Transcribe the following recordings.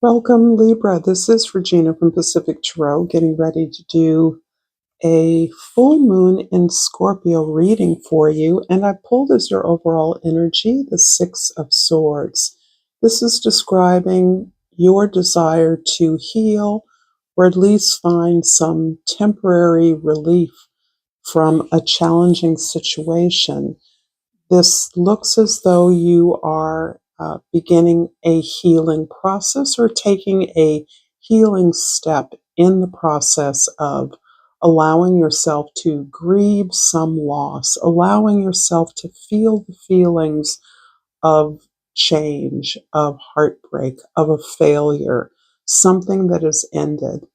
Welcome, Libra. This is Regina from Pacific Tarot, getting ready to do a full moon in Scorpio reading for you. And I pulled as your overall energy the Six of Swords. This is describing your desire to heal or at least find some temporary relief from a challenging situation. This looks as though you are beginning a healing process or taking a healing step in the process of allowing yourself to grieve some loss, allowing yourself to feel the feelings of change, of heartbreak, of a failure, something that has ended.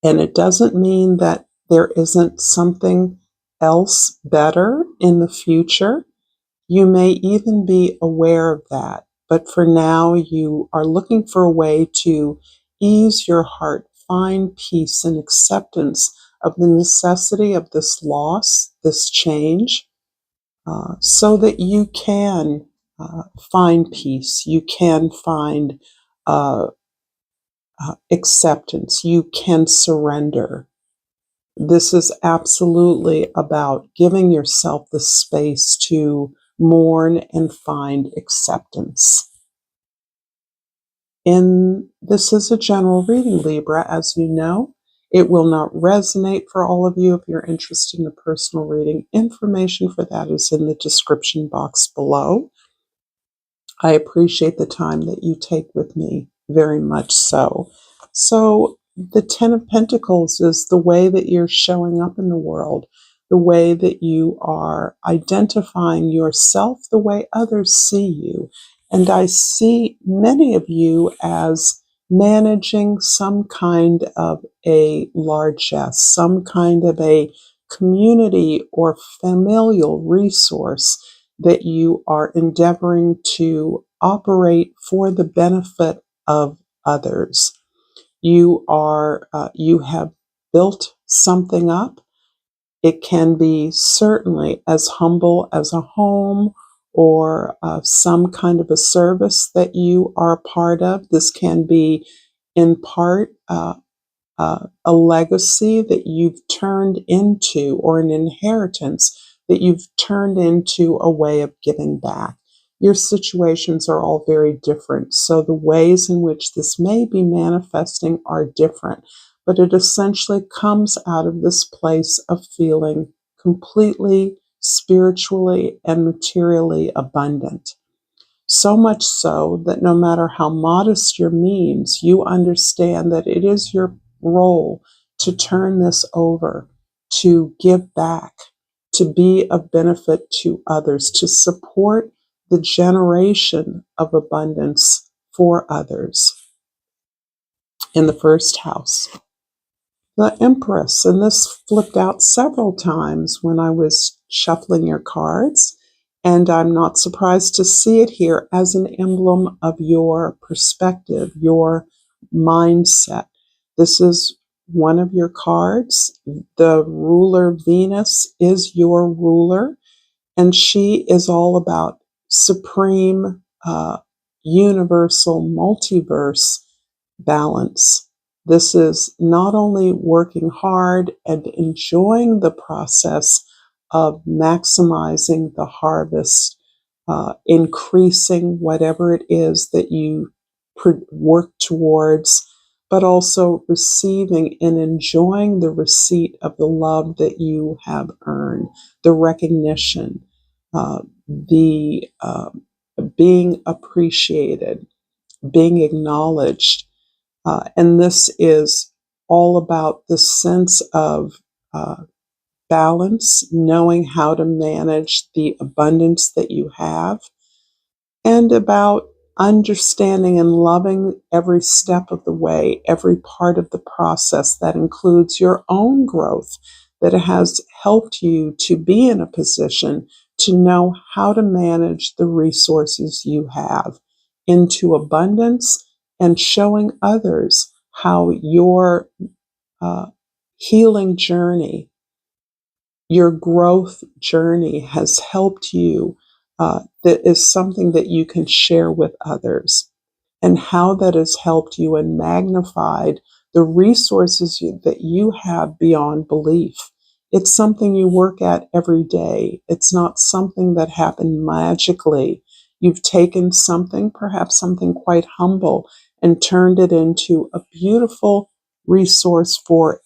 And it doesn't mean that there isn't something else better in the future. You may even be aware of that, but for now you are looking for a way to ease your heart, find peace and acceptance of the necessity of this loss, this change, so that you can find peace, you can find uh, acceptance, you can surrender. This is absolutely about giving yourself the space to mourn and find acceptance. And this is a general reading, Libra, as you know. It will not resonate for all of you. If you're interested in a personal reading, information for that is in the description box below. I appreciate the time that you take with me, very much so. So the Ten of Pentacles is the way that you're showing up in the world, the way that you are identifying yourself, the way others see you. And I see many of you as managing some kind of a largesse, some kind of a community or familial resource that you are endeavoring to operate for the benefit of others. You have built something up. It can be certainly as humble as a home or some kind of a service that you are a part of. This can be in part a legacy that you've turned into, or an inheritance that you've turned into a way of giving back. Your situations are all very different, so the ways in which this may be manifesting are different, but it essentially comes out of this place of feeling completely spiritually and materially abundant. So much so that no matter how modest your means, you understand that it is your role to turn this over, to give back, to be of benefit to others, to support the generation of abundance for others. In the first house, the Empress, and this flipped out several times when I was shuffling your cards. And I'm not surprised to see it here as an emblem of your perspective, your mindset. This is one of your cards. The ruler Venus is your ruler, and she is all about supreme, universal, multiverse balance. This is not only working hard and enjoying the process of maximizing the harvest, increasing whatever it is that you work towards, but also receiving and enjoying the receipt of the love that you have earned, the recognition, the being appreciated, being acknowledged. And this is all about the sense of balance, knowing how to manage the abundance that you have, and about understanding and loving every step of the way, every part of the process that includes your own growth, that has helped you to be in a position to know how to manage the resources you have into abundance, and showing others how your healing journey, your growth journey has helped you. That is something that you can share with others. and how that has helped you and magnified the resources that you have beyond belief. It's something you work at every day. It's not something that happened magically. You've taken something, perhaps something quite humble, and turned it into a beautiful resource for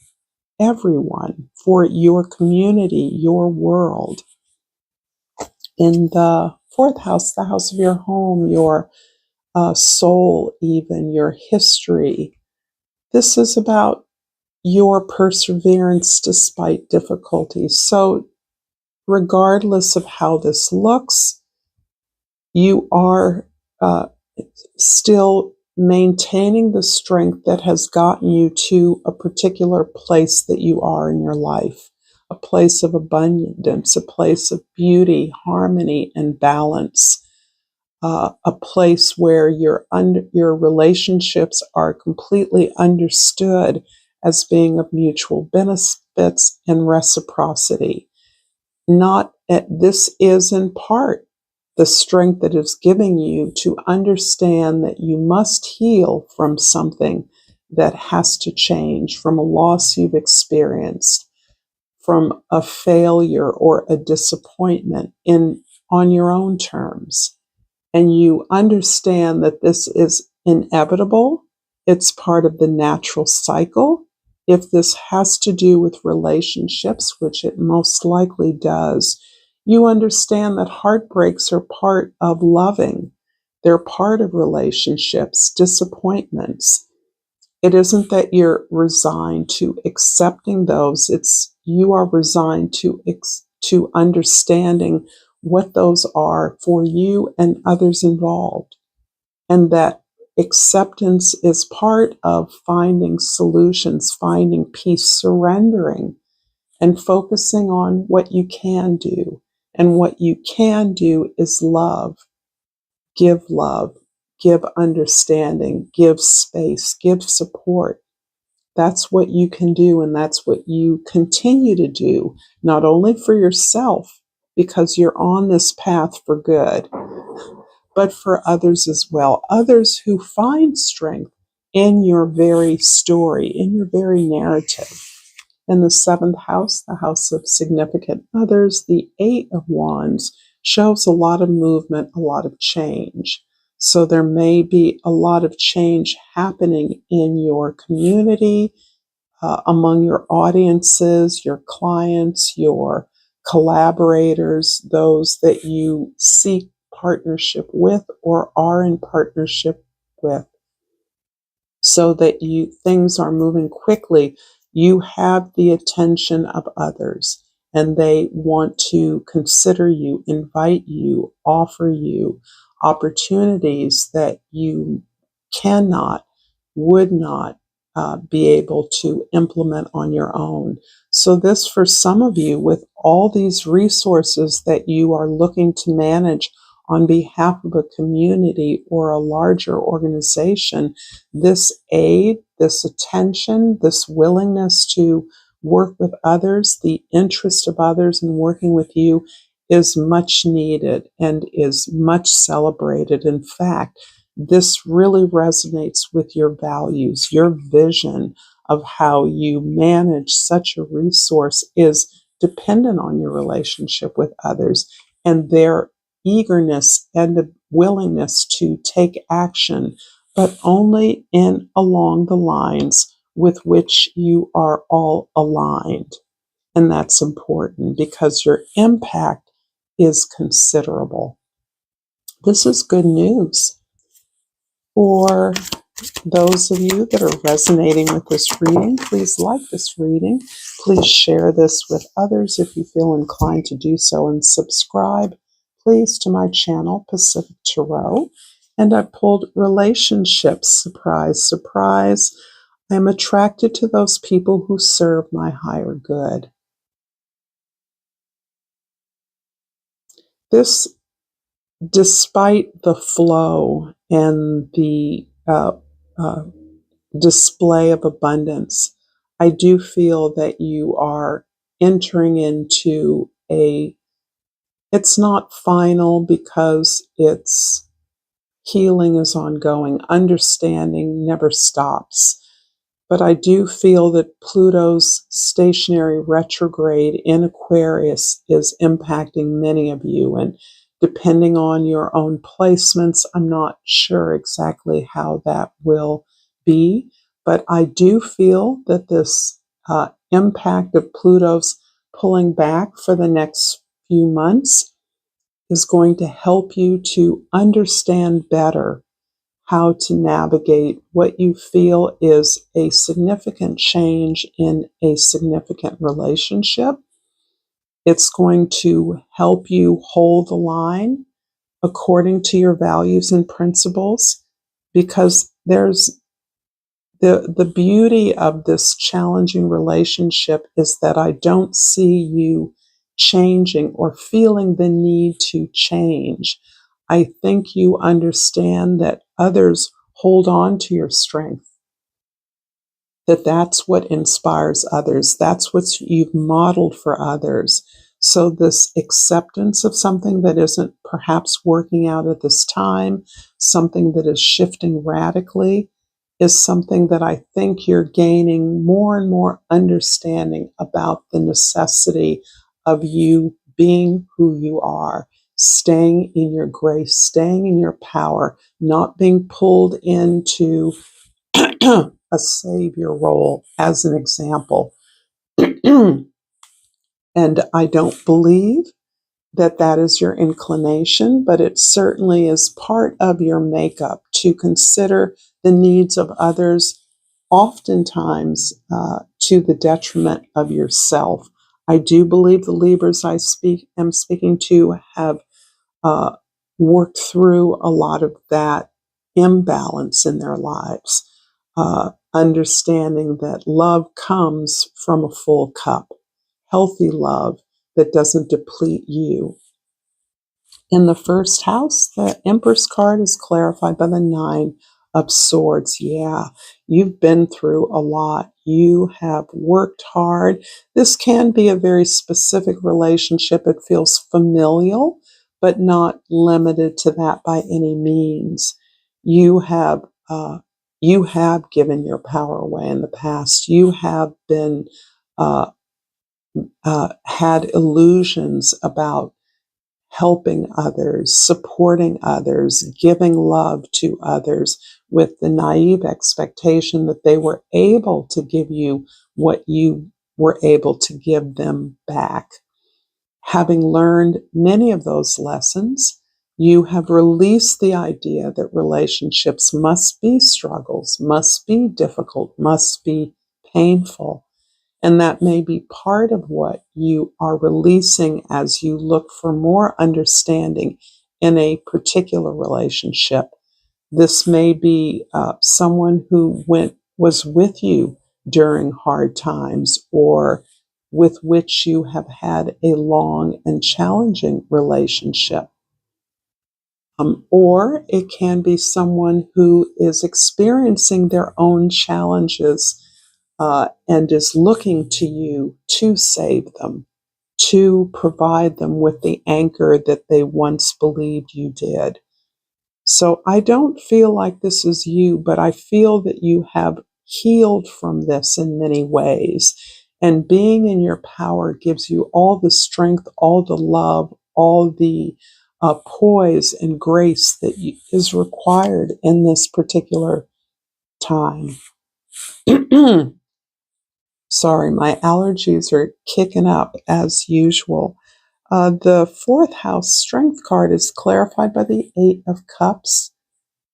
everyone, for your community, your world. In the fourth house, the house of your home, your soul, even your history, this is about your perseverance despite difficulties. So, regardless of how this looks, you are still maintaining the strength that has gotten you to a particular place that you are in your life, a place of abundance, a place of beauty, harmony, and balance, a place where your relationships are completely understood as being of mutual benefits and reciprocity. This is in part the strength that is giving you to understand that you must heal from something that has to change, from a loss you've experienced, from a failure or a disappointment on your own terms. And you understand that this is inevitable. It's part of the natural cycle. If this has to do with relationships, which it most likely does, you understand that heartbreaks are part of loving. They're part of relationships, disappointments. It isn't that you're resigned to accepting those. It's you are resigned to understanding what those are for you and others involved. And that acceptance is part of finding solutions, finding peace, surrendering, and focusing on what you can do. And what you can do is love, give understanding, give space, give support. That's what you can do, and that's what you continue to do, not only for yourself, because you're on this path for good, but for others as well. Others who find strength in your very story, in your very narrative. In the seventh house, the house of significant others, the Eight of Wands shows a lot of movement, a lot of change. So there may be a lot of change happening in your community, among your audiences, your clients, your collaborators, those that you seek partnership with or are in partnership with, so that things are moving quickly. You have the attention of others, and they want to consider you, invite you, offer you opportunities that you cannot, would not be able to implement on your own. So this, for some of you, with all these resources that you are looking to manage on behalf of a community or a larger organization, this aid, this attention, this willingness to work with others, the interest of others in working with you is much needed and is much celebrated. In fact, this really resonates with your values. Your vision of how you manage such a resource is dependent on your relationship with others and their eagerness and the willingness to take action, but only along the lines with which you are all aligned. And that's important because your impact is considerable. This is good news for those of you that are resonating with this reading. Please like this reading. Please share this with others if you feel inclined to do so, and subscribe, please, to my channel, Pacific Tarot. And I pulled relationships. Surprise, surprise. I am attracted to those people who serve my higher good. This, despite the flow and the display of abundance, I do feel that you are entering into it's not final because it's healing is ongoing. Understanding never stops. But I do feel that Pluto's stationary retrograde in Aquarius is impacting many of you. And depending on your own placements, I'm not sure exactly how that will be. But I do feel that this impact of Pluto's pulling back for the next few months is going to help you to understand better how to navigate what you feel is a significant change in a significant relationship. It's going to help you hold the line according to your values and principles, because there's the beauty of this challenging relationship is that I don't see you changing or feeling the need to change. I think you understand that others hold on to your strength, that that's what inspires others. That's what you've modeled for others. So this acceptance of something that isn't perhaps working out at this time, something that is shifting radically, is something that I think you're gaining more and more understanding about the necessity of you being who you are, staying in your grace, staying in your power, not being pulled into a savior role, as an example. And I don't believe that that is your inclination, but it certainly is part of your makeup to consider the needs of others, oftentimes to the detriment of yourself. I do believe the Libras am speaking to have uh, worked through a lot of that imbalance in their lives, understanding that love comes from a full cup, healthy love that doesn't deplete you. In the first house, the Empress card is clarified by the Nine of Swords. Yeah, you've been through a lot. You have worked hard. This can be a very specific relationship. It feels familial, but not limited to that by any means. You have given your power away in the past. You have been had illusions about helping others, supporting others, giving love to others with the naive expectation that they were able to give you what you were able to give them back. Having learned many of those lessons, you have released the idea that relationships must be struggles, must be difficult, must be painful. And that may be part of what you are releasing as you look for more understanding in a particular relationship. This may be someone who was with you during hard times, or with which you have had a long and challenging relationship. Or it can be someone who is experiencing their own challenges and is looking to you to save them, to provide them with the anchor that they once believed you did. So I don't feel like this is you, but I feel that you have healed from this in many ways. And being in your power gives you all the strength, all the love, all the poise and grace that is required in this particular time. Sorry, my allergies are kicking up as usual. The fourth house strength card is clarified by the Eight of Cups.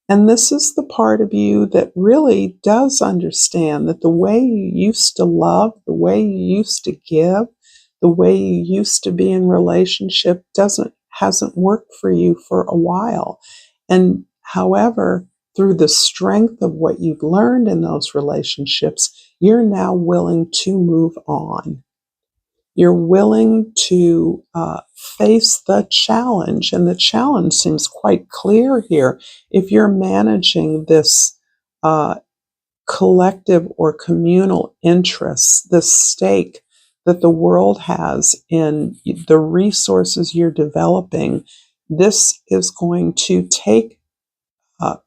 And this is the part of you that really does understand that the way you used to love, the way you used to give, the way you used to be in relationship hasn't worked for you for a while. And however, through the strength of what you've learned in those relationships, you're now willing to move on. You're willing to face the challenge, and the challenge seems quite clear here. If you're managing this collective or communal interests, the stake that the world has in the resources you're developing, this is going to take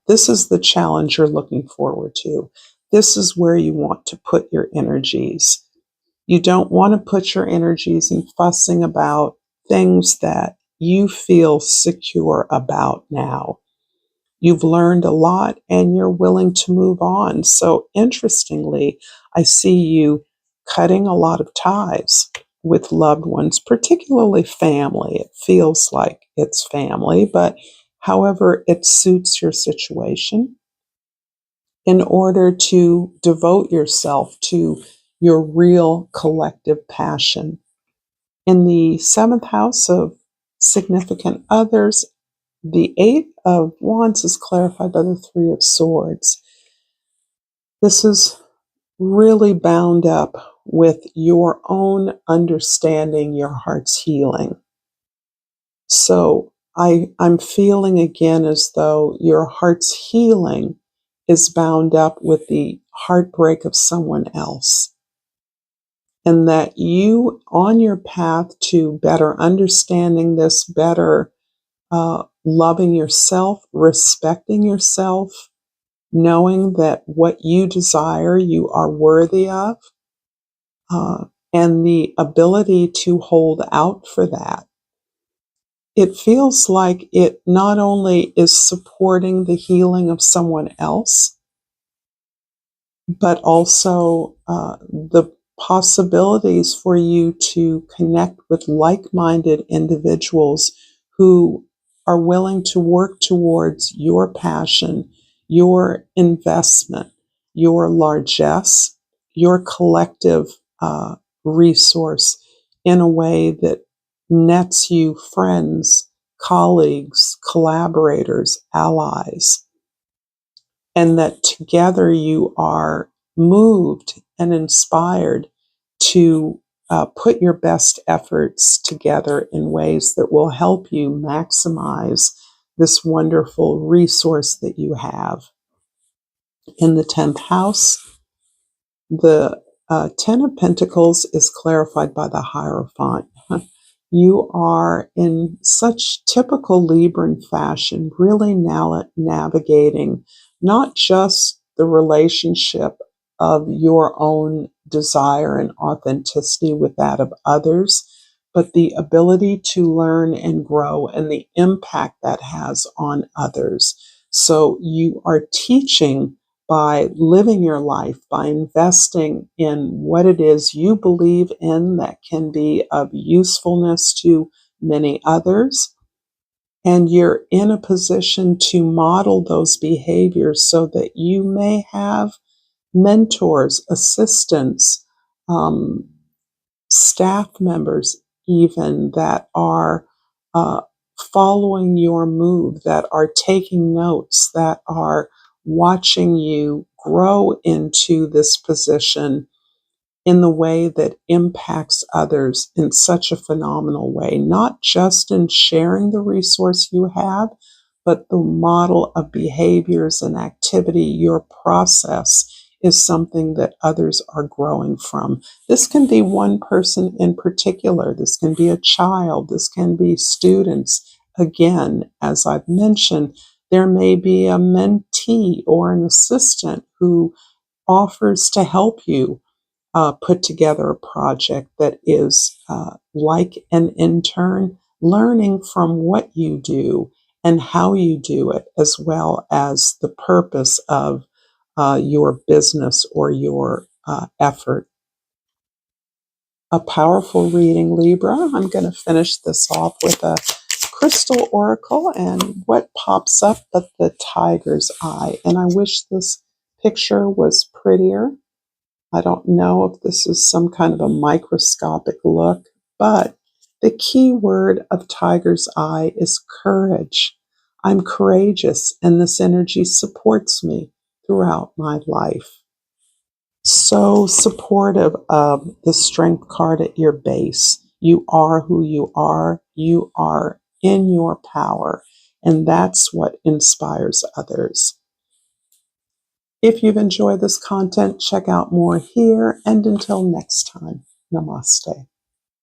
This is the challenge you're looking forward to. This is where you want to put your energies. You don't want to put your energies in fussing about things that you feel secure about now. You've learned a lot and you're willing to move on. So, interestingly, I see you cutting a lot of ties with loved ones, particularly family. It feels like it's family, but however it suits your situation, in order to devote yourself to your real collective passion. In the seventh house of significant others, the Eight of Wands is clarified by the Three of Swords. This is really bound up with your own understanding, your heart's healing. So I'm feeling again as though your heart's healing is bound up with the heartbreak of someone else. And that you, on your path to better understanding this, better loving yourself, respecting yourself, knowing that what you desire, you are worthy of, and the ability to hold out for that. It feels like it not only is supporting the healing of someone else, but also the possibilities for you to connect with like-minded individuals who are willing to work towards your passion, your investment, your largesse, your collective resource in a way that nets you friends, colleagues, collaborators, allies, and that together you are moved and inspired to put your best efforts together in ways that will help you maximize this wonderful resource that you have. In the 10th house, the Ten of Pentacles is clarified by the Hierophant. You are in such typical Libran fashion, really navigating not just the relationship of your own desire and authenticity with that of others, but the ability to learn and grow and the impact that has on others. So you are teaching by living your life, by investing in what it is you believe in that can be of usefulness to many others. And you're in a position to model those behaviors so that you may have mentors, assistants, staff members, even that are following your move, that are taking notes, that are watching you grow into this position in the way that impacts others in such a phenomenal way, not just in sharing the resource you have, but the model of behaviors and activity, your process is something that others are growing from. This can be one person in particular. This can be a child. This can be students. Again, as I've mentioned, there may be a mentee or an assistant who offers to help you put together a project that is like an intern, learning from what you do and how you do it, as well as the purpose of your business or your effort. A powerful reading, Libra. I'm going to finish this off with a crystal oracle, and what pops up but the tiger's eye. And I wish this picture was prettier. I don't know if this is some kind of a microscopic look, but the key word of tiger's eye is courage. I'm courageous, and this energy supports me throughout my life. So supportive of the strength card at your base. You are who you are. You are in your power, and that's what inspires others. If you've enjoyed this content, check out more here, and until next time, namaste.